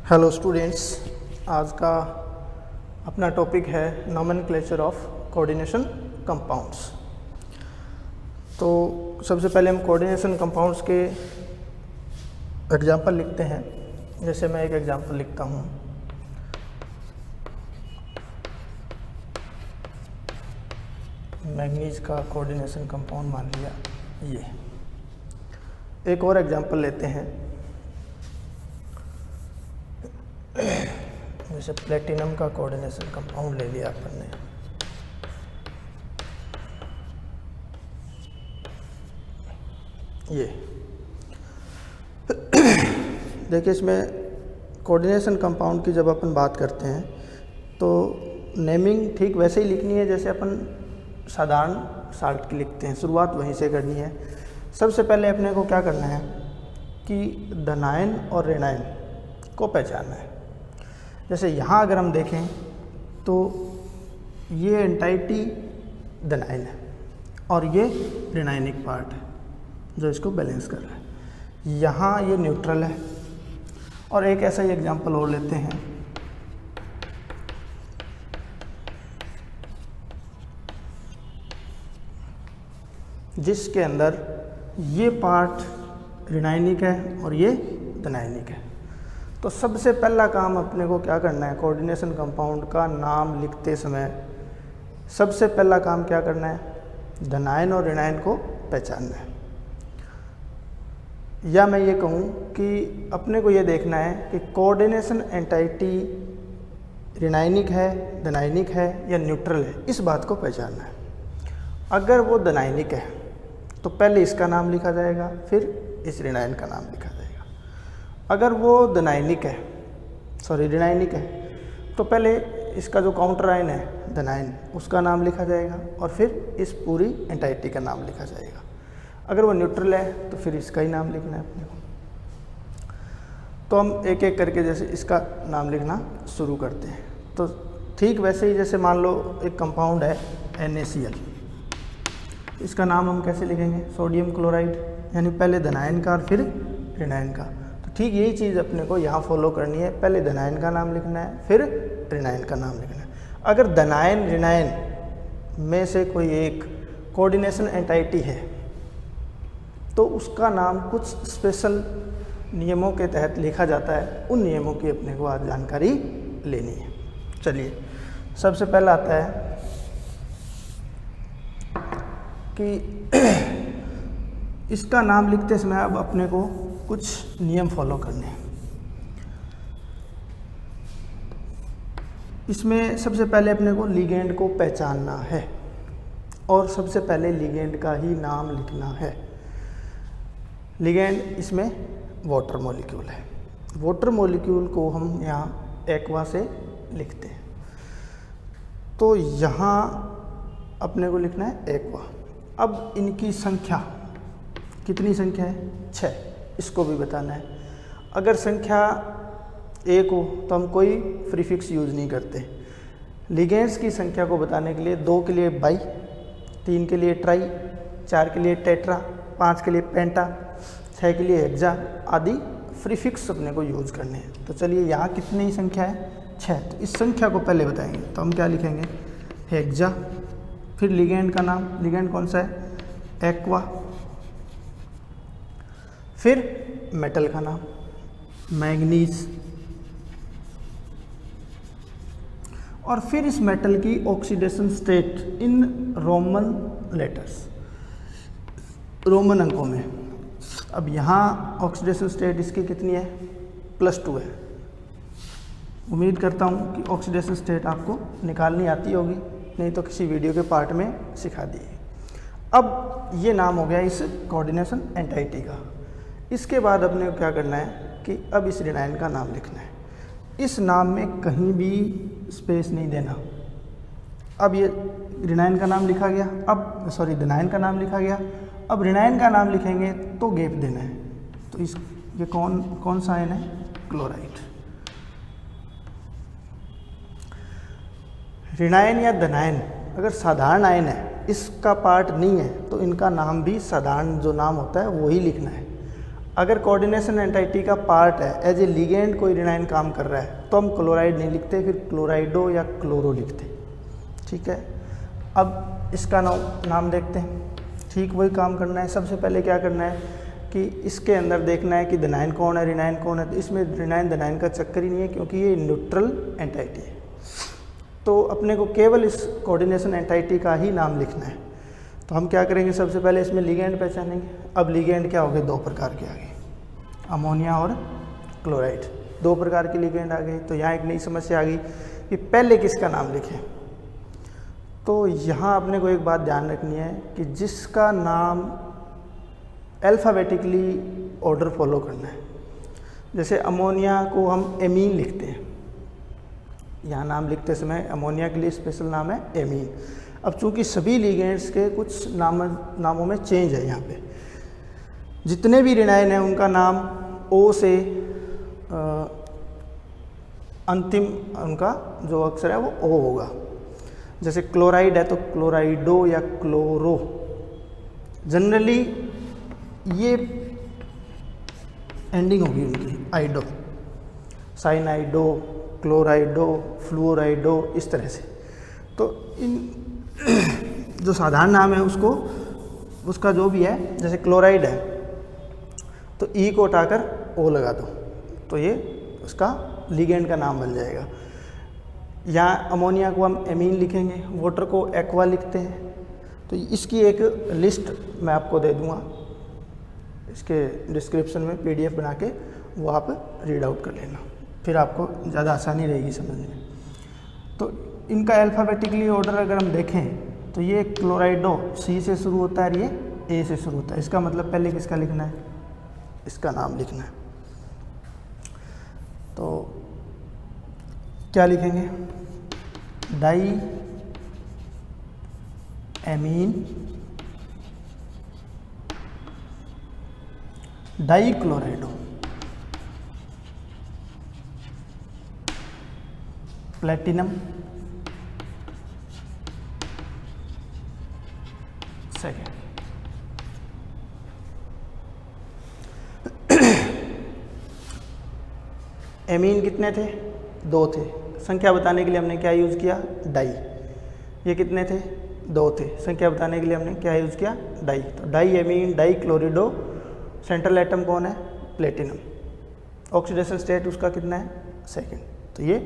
Hello students, आज का अपना टॉपिक है नोमेनक्लेचर ऑफ कोऑर्डिनेशन कंपाउंड्स। तो सबसे पहले हम कोऑर्डिनेशन कंपाउंड्स के एग्जांपल लिखते हैं। जैसे मैं एक एग्जांपल लिखता हूँ, मैंगनीज का कोऑर्डिनेशन कंपाउंड मान लिया ये। एक और एग्जांपल लेते हैं, जैसे प्लेटिनम का कोऑर्डिनेशन कंपाउंड ले लिया अपन ने। ये देखिए, इसमें कोऑर्डिनेशन कंपाउंड की जब अपन बात करते हैं तो नेमिंग ठीक वैसे ही लिखनी है जैसे अपन साधारण शार्ट की लिखते हैं। शुरुआत वहीं से करनी है। सबसे पहले अपने को क्या करना है कि धनायन और ऋणायन को पहचानना है। जैसे यहाँ अगर हम देखें तो ये एंटाइटी धनायन है और ये ऋणायनिक पार्ट है जो इसको बैलेंस कर रहा है। यहाँ ये न्यूट्रल है। और एक ऐसा ही एग्जांपल और लेते हैं, जिसके अंदर ये पार्ट ऋणायनिक है और ये धनायनिक है। तो सबसे पहला काम अपने को क्या करना है, कोऑर्डिनेशन कंपाउंड का नाम लिखते समय सबसे पहला काम क्या करना है, धनायन और ऋणायन को पहचानना है। या मैं ये कहूँ कि अपने को ये देखना है कि कोऑर्डिनेशन एंटाइटी ऋणायनिक है, धनायनिक है या न्यूट्रल है, इस बात को पहचानना है। अगर वो धनायनिक है तो पहले इसका नाम लिखा जाएगा, फिर इस ऋणायन का नाम लिखा जाएगा। अगर वो ऋणायनिक है तो पहले इसका जो काउंटर आयन है धनायन, उसका नाम लिखा जाएगा और फिर इस पूरी एंटाइटी का नाम लिखा जाएगा। अगर वो न्यूट्रल है तो फिर इसका ही नाम लिखना है अपने को। तो हम एक एक करके जैसे इसका नाम लिखना शुरू करते हैं। तो ठीक वैसे ही जैसे मान लो एक कंपाउंड है NaCl, इसका नाम हम कैसे लिखेंगे, सोडियम क्लोराइड, यानी पहले धनायन का और फिर ऋणायन का। तो ठीक यही चीज़ अपने को यहाँ फॉलो करनी है, पहले धनायन का नाम लिखना है फिर ऋणायन का नाम लिखना है। अगर धनायन ऋणायन में से कोई एक कोऑर्डिनेशन एंटाइटी है तो उसका नाम कुछ स्पेशल नियमों के तहत लिखा जाता है। उन नियमों की अपने को आज जानकारी लेनी है। चलिए, सबसे पहला आता है कि इसका नाम लिखते समय अब अपने को कुछ नियम फॉलो करने हैं। इसमें सबसे पहले अपने को लिगेंड को पहचानना है और सबसे पहले लिगेंड का ही नाम लिखना है। लिगेंड इसमें वाटर मॉलिक्यूल है। वाटर मॉलिक्यूल को हम यहाँ एक्वा से लिखते हैं। तो यहाँ अपने को लिखना है एक्वा। अब इनकी संख्या कितनी संख्या है, 6, इसको भी बताना है। अगर संख्या 1 हो तो हम कोई प्रीफिक्स यूज़ नहीं करते। लिगेंड्स की संख्या को बताने के लिए 2 के लिए बाई, 3 के लिए ट्राई, 4 के लिए टेट्रा, 5 के लिए पेंटा, 6 के लिए हेक्सा आदि प्रीफिक्स अपने को यूज़ करने हैं। तो चलिए, यहाँ कितनी संख्या है, 6। तो इस संख्या को पहले बताएंगे। तो हम क्या लिखेंगे, हेक्सा, फिर लिगेंड का नाम, लिगेंड कौन सा है, एक्वा, फिर मेटल का नाम मैंगनीज, और फिर इस मेटल की oxidation state in Roman letters, Roman अंकों में। अब यहाँ ऑक्सीडेशन स्टेट इसकी कितनी है, +2 है। उम्मीद करता हूँ कि ऑक्सीडेशन स्टेट आपको निकालनी आती होगी, नहीं तो किसी वीडियो के पार्ट में सिखा दी। अब ये नाम हो गया इस कोऑर्डिनेशन एंटाइटी का। इसके बाद अपने को क्या करना है कि अब इस ऋणायन का नाम लिखना है। इस नाम में कहीं भी स्पेस नहीं देना। अब ये ऋणायन का नाम लिखा गया, अब धनायन का नाम लिखा गया, अब ऋणायन का नाम लिखेंगे तो गैप देना है। तो ये कौन सा आयन है, क्लोराइड। ऋणायन या धनायन अगर साधारण आयन है, इसका पार्ट नहीं है, तो इनका नाम भी साधारण जो नाम होता है वही लिखना है। अगर कोऑर्डिनेशन एंटाइटी का पार्ट है, एज ए लिगेंड कोई रिनाइन काम कर रहा है, तो हम क्लोराइड नहीं लिखते, फिर क्लोराइडो या क्लोरो लिखते। ठीक है, अब इसका नाम देखते हैं। ठीक वही काम करना है। सबसे पहले क्या करना है कि इसके अंदर देखना है कि दिनाइन कौन है, रिनाइन कौन है। तो इसमें रिनाइन दिनाइन का चक्कर ही नहीं है, क्योंकि ये न्यूट्रल एंटाइटी है। तो अपने को केवल इस कोऑर्डिनेशन एंटाइटी का ही नाम लिखना है। तो हम क्या करेंगे, सबसे पहले इसमें लिगेंड पहचानेंगे। अब लिगेंड क्या हो गए, दो प्रकार के आ गए, अमोनिया और क्लोराइड, दो प्रकार के लिगेंड आ गए। तो यहाँ एक नई समस्या आ गई कि पहले किसका नाम लिखें। तो यहाँ अपने को एक बात ध्यान रखनी है कि जिसका नाम अल्फ़ाबेटिकली ऑर्डर फॉलो करना है। जैसे अमोनिया को हम एमीन लिखते हैं, यहाँ नाम लिखते समय अमोनिया के लिए स्पेशल नाम है एमीन। अब चूंकि सभी लिगेंड्स के कुछ नामों में चेंज है, यहाँ पे जितने भी रिनाइन हैं उनका नाम ओ से अंतिम उनका जो अक्षर है वो ओ होगा। जैसे क्लोराइड है तो क्लोराइडो या क्लोरो, जनरली ये एंडिंग होगी उनकी आइडो, साइनाइडो, क्लोराइडो, फ्लोराइडो, इस तरह से। तो इन जो साधारण नाम है उसका जो भी है, जैसे क्लोराइड है तो ई को उठाकर ओ लगा दो, तो ये उसका लिगेंड का नाम बन जाएगा। यहाँ अमोनिया को हम एमीन लिखेंगे, वाटर को एक्वा लिखते हैं। तो इसकी एक लिस्ट मैं आपको दे दूँगा, इसके डिस्क्रिप्शन में PDF बना के वो आप रीड आउट कर लेना, फिर आपको ज़्यादा आसानी रहेगी समझने में। तो इनका अल्फ़ाबेटिकली ऑर्डर अगर हम देखें तो ये क्लोराइडो C से शुरू होता है और ये A से शुरू होता है। इसका मतलब पहले किसका लिखना है, इसका नाम लिखना है। तो क्या लिखेंगे, die amine die क्लोराइडो platinum second. Amine कितने थे, दो थे। संख्या बताने के लिए हमने क्या यूज़ किया, डाई। ये कितने थे, दो थे। संख्या बताने के लिए हमने क्या यूज़ किया, डाई। तो di amine di chlorido, central atom कौन है, प्लेटिनम। ऑक्सीडेशन स्टेट उसका कितना है, सेकंड। तो ये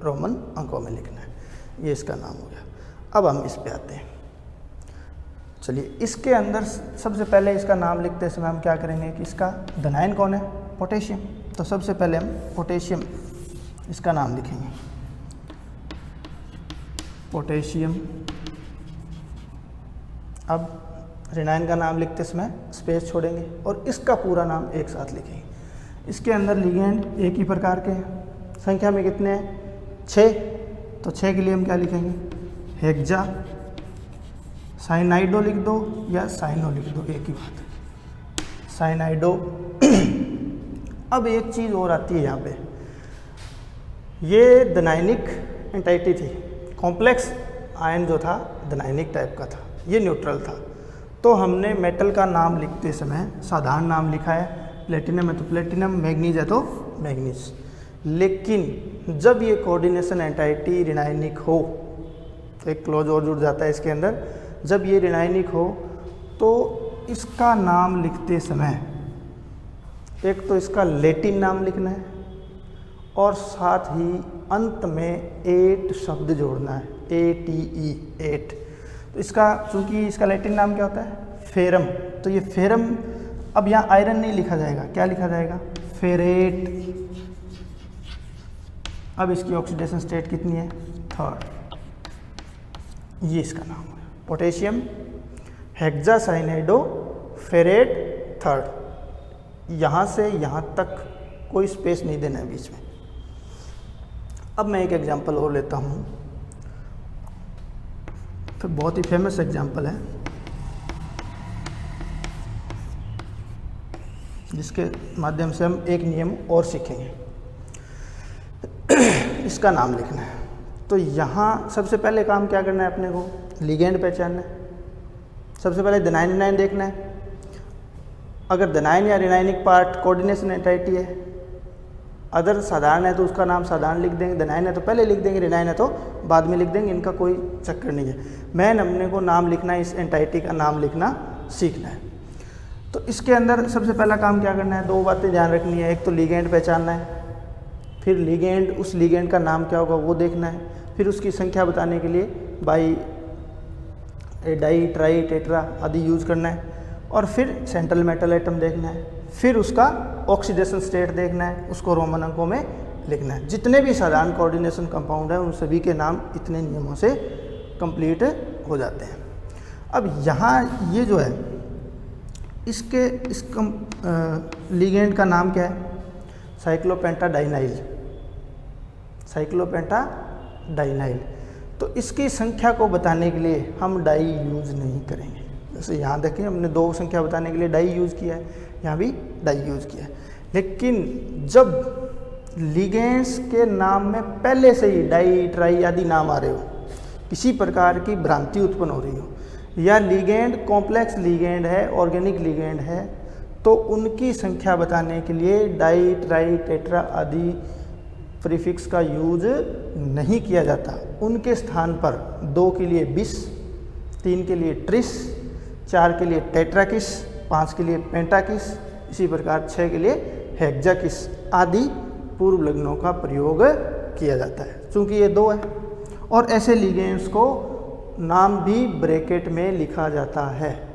रोमन अंकों में लिखना है, ये इसका नाम हो गया। अब हम इस पे आते हैं। चलिए, इसके अंदर सबसे पहले इसका नाम लिखते समय हम क्या करेंगे कि इसका धनायन कौन है, पोटेशियम। तो सबसे पहले हम पोटेशियम इसका नाम लिखेंगे, पोटेशियम। अब रिनाइन का नाम लिखते समय स्पेस छोड़ेंगे और इसका पूरा नाम एक साथ लिखेंगे। इसके अंदर लिगेंड एक ही प्रकार के हैं, संख्या में कितने हैं, 6। तो 6 के लिए हम क्या लिखेंगे, हेक्सा। साइनाइडो लिख दो या साइनो लिख दो, एक ही बात है, साइनाइडो। अब एक चीज़ और आती है यहाँ पे, ये धनायनिक एंटाइटी थी। कॉम्प्लेक्स आयन जो था धनायनिक टाइप का था, ये न्यूट्रल था। तो हमने मेटल का नाम लिखते समय साधारण नाम लिखा है, प्लेटिनम है तो प्लेटिनम, मैग्नीज है तो मैग्नीज। लेकिन जब ये कोऑर्डिनेशन एंटाइटी रिनायनिक हो, तो एक क्लॉज और जुड़ जाता है इसके अंदर, जब ये रिनायनिक हो तो इसका नाम लिखते समय एक तो इसका लैटिन नाम लिखना है और साथ ही अंत में 8 शब्द जोड़ना है, ATE 8। तो इसका चूंकि इसका लैटिन नाम क्या होता है, फेरम। तो ये फेरम, अब यहाँ आयरन नहीं लिखा जाएगा, क्या लिखा जाएगा, फेरेट। अब इसकी ऑक्सीडेशन स्टेट कितनी है, 3rd। ये इसका नाम है पोटेशियम हेक्सासाइनाइडो फेरेट 3rd। यहाँ से यहाँ तक कोई स्पेस नहीं देना है बीच में। अब मैं एक एग्जांपल और लेता हूँ, तो बहुत ही फेमस एग्जांपल है जिसके माध्यम से हम एक नियम और सीखेंगे। इसका नाम लिखना है। तो यहाँ सबसे पहले काम क्या करना है अपने को, लिगेंड पहचानना है। सबसे पहले धनायन देखना है। अगर धनायन या ऋणायनिक पार्ट कोऑर्डिनेशन एंटाइटी है, अदर साधारण है तो उसका नाम साधारण लिख देंगे, धनायन है तो पहले लिख देंगे, ऋणायन है तो बाद में लिख देंगे, इनका कोई चक्कर नहीं है। मेन अपने को नाम लिखना है, इस एंटाइटी का नाम लिखना सीखना है। तो इसके अंदर सबसे पहला काम क्या करना है, दो बातें ध्यान रखनी है। एक तो लिगेंड पहचानना है, फिर लिगेंड, उस लिगेंड का नाम क्या होगा वो देखना है, फिर उसकी संख्या बताने के लिए बाई, डाई, ट्राई, टेट्रा आदि यूज करना है, और फिर सेंट्रल मेटल एटम देखना है, फिर उसका ऑक्सीडेशन स्टेट देखना है, उसको रोमन अंकों में लिखना है। जितने भी साधारण कोऑर्डिनेशन कंपाउंड है उन सभी के नाम इतने नियमों से कंप्लीट हो जाते हैं। अब यहाँ ये जो है इसके लिगेंड का नाम क्या है, साइक्लोपेंटाडाइनाइल, साइक्लोपेंटाडाइनाइल। तो इसकी संख्या को बताने के लिए हम डाई यूज नहीं करेंगे। जैसे यहाँ देखें हमने दो संख्या बताने के लिए डाई यूज़ किया है, यहाँ भी डाई यूज़ किया है। लेकिन जब लिगेंड्स के नाम में पहले से ही डाई, ट्राई आदि नाम आ रहे हो, किसी प्रकार की भ्रांति उत्पन्न हो रही हो, या लिगेंड कॉम्प्लेक्स लिगेंड है, ऑर्गेनिक लिगेंड है, तो उनकी संख्या बताने के लिए डाई, ट्राई, टेट्रा आदि प्रीफिक्स का यूज नहीं किया जाता। उनके स्थान पर 2 के लिए बिस, 3 के लिए ट्रिस, 4 के लिए टेट्राकिस, 5 के लिए पेंटाकिस, इसी प्रकार 6 के लिए हेक्साकिस आदि पूर्व लग्नों का प्रयोग किया जाता है, चूँकि ये 2 है। और ऐसे लिगेंड्स को नाम भी ब्रैकेट में लिखा जाता है।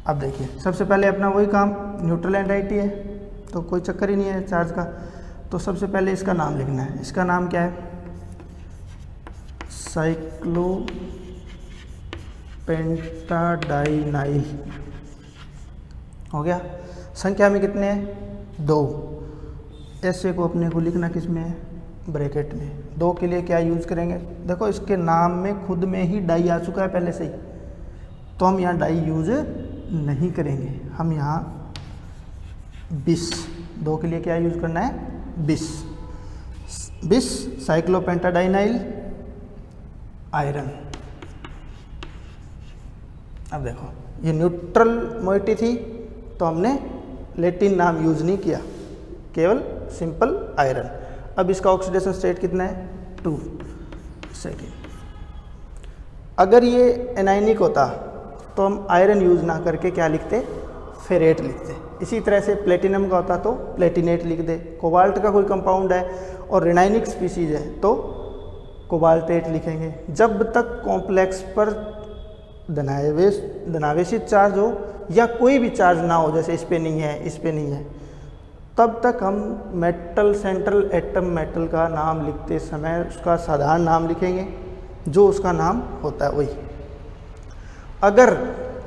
अब देखिए सबसे पहले अपना वही काम, न्यूट्रल एंटाइटी है तो कोई चक्कर ही नहीं है चार्ज का। तो सबसे पहले इसका नाम लिखना है। इसका नाम क्या है, साइक्लोपेंटाडाइनाइल हो गया। संख्या में कितने हैं, 2। ऐसे को अपने को लिखना किस में है, ब्रैकेट में। 2 के लिए क्या यूज करेंगे, देखो इसके नाम में खुद में ही डाई आ चुका है पहले से ही, तो हम यहाँ डाई यूज नहीं करेंगे। हम यहाँ बिस, 2 के लिए क्या यूज करना है, बिस। बिस साइक्लोपेंटाडाइनाइल आयरन। अब देखो ये न्यूट्रल मोइटी थी तो हमने लैटिन नाम यूज नहीं किया, केवल सिंपल आयरन। अब इसका ऑक्सीडेशन स्टेट कितना है, 2 सेकेंड। अगर ये एनायनिक होता तो हम आयरन यूज ना करके क्या लिखते, फेरेट लिखते। इसी तरह से प्लेटिनम का होता तो प्लेटिनेट लिख दे। कोबाल्ट का कोई कंपाउंड है और ऋणायनिक स्पीसीज है तो कोबाल्टेट लिखेंगे। जब तक कॉम्प्लेक्स पर धनावेशित चार्ज हो या कोई भी चार्ज ना हो, जैसे इस पे नहीं है, इस पे नहीं है, तब तक हम मेटल, सेंट्रल एटम मेटल का नाम लिखते समय उसका साधारण नाम लिखेंगे, जो उसका नाम होता है वही। अगर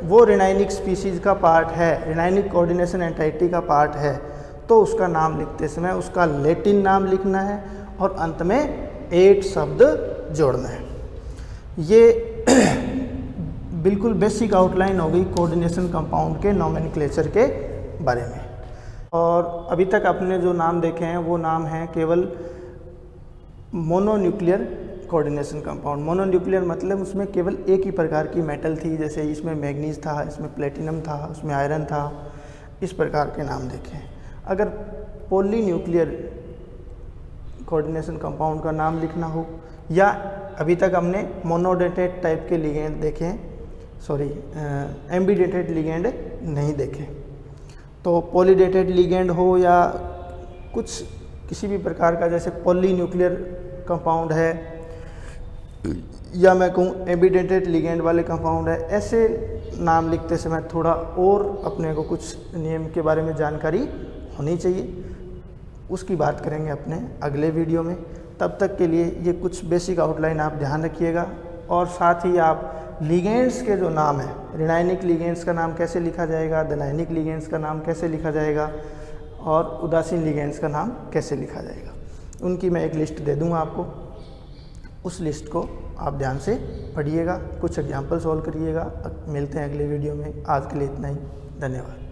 वो ऋणायनिक स्पीसीज का पार्ट है, ऋणायनिक कोऑर्डिनेशन एंटाइटी का पार्ट है, तो उसका नाम लिखते समय उसका लैटिन नाम लिखना है और अंत में 8 शब्द जोड़ना है। ये बिल्कुल बेसिक आउटलाइन हो गई कोऑर्डिनेशन कंपाउंड के नोमेनक्लेचर के बारे में। और अभी तक आपने जो नाम देखे हैं वो नाम हैं केवल मोनोन्यूक्लियर कोऑर्डिनेशन कंपाउंड। मोनोन्यूक्लियर मतलब उसमें केवल एक ही प्रकार की मेटल थी, जैसे इसमें मैग्नीज था, इसमें प्लेटिनम था, उसमें आयरन था, इस प्रकार के नाम देखें। अगर पॉलीन्यूक्लियर कोऑर्डिनेशन कंपाउंड का नाम लिखना हो, या अभी तक हमने मोनोडेटेड टाइप के लिगेंड देखे हैं, सॉरी एम्बीडेटेड लिगेंड नहीं देखे, तो पॉलीडेटेड लिगेंड हो या कुछ किसी भी प्रकार का, जैसे पॉलीन्यूक्लियर कंपाउंड है या मैं कहूँ एम्बीडेटेड लिगेंड वाले कंपाउंड है, ऐसे नाम लिखते समय थोड़ा और अपने को कुछ नियम के बारे में जानकारी होनी चाहिए। उसकी बात करेंगे अपने अगले वीडियो में। तब तक के लिए ये कुछ बेसिक आउटलाइन आप ध्यान रखिएगा, और साथ ही आप लिगेंड्स के जो नाम है, ऋणायनिक लिगेंड्स का नाम कैसे लिखा जाएगा, धनायनिक लिगेंड्स का नाम कैसे लिखा जाएगा और उदासीन लिगेंड्स का नाम कैसे लिखा जाएगा, उनकी मैं एक लिस्ट दे दूँगा आपको। उस लिस्ट को आप ध्यान से पढ़िएगा, कुछ एग्जाम्पल सॉल्व करिएगा। मिलते हैं अगले वीडियो में। आज के लिए इतना ही, धन्यवाद।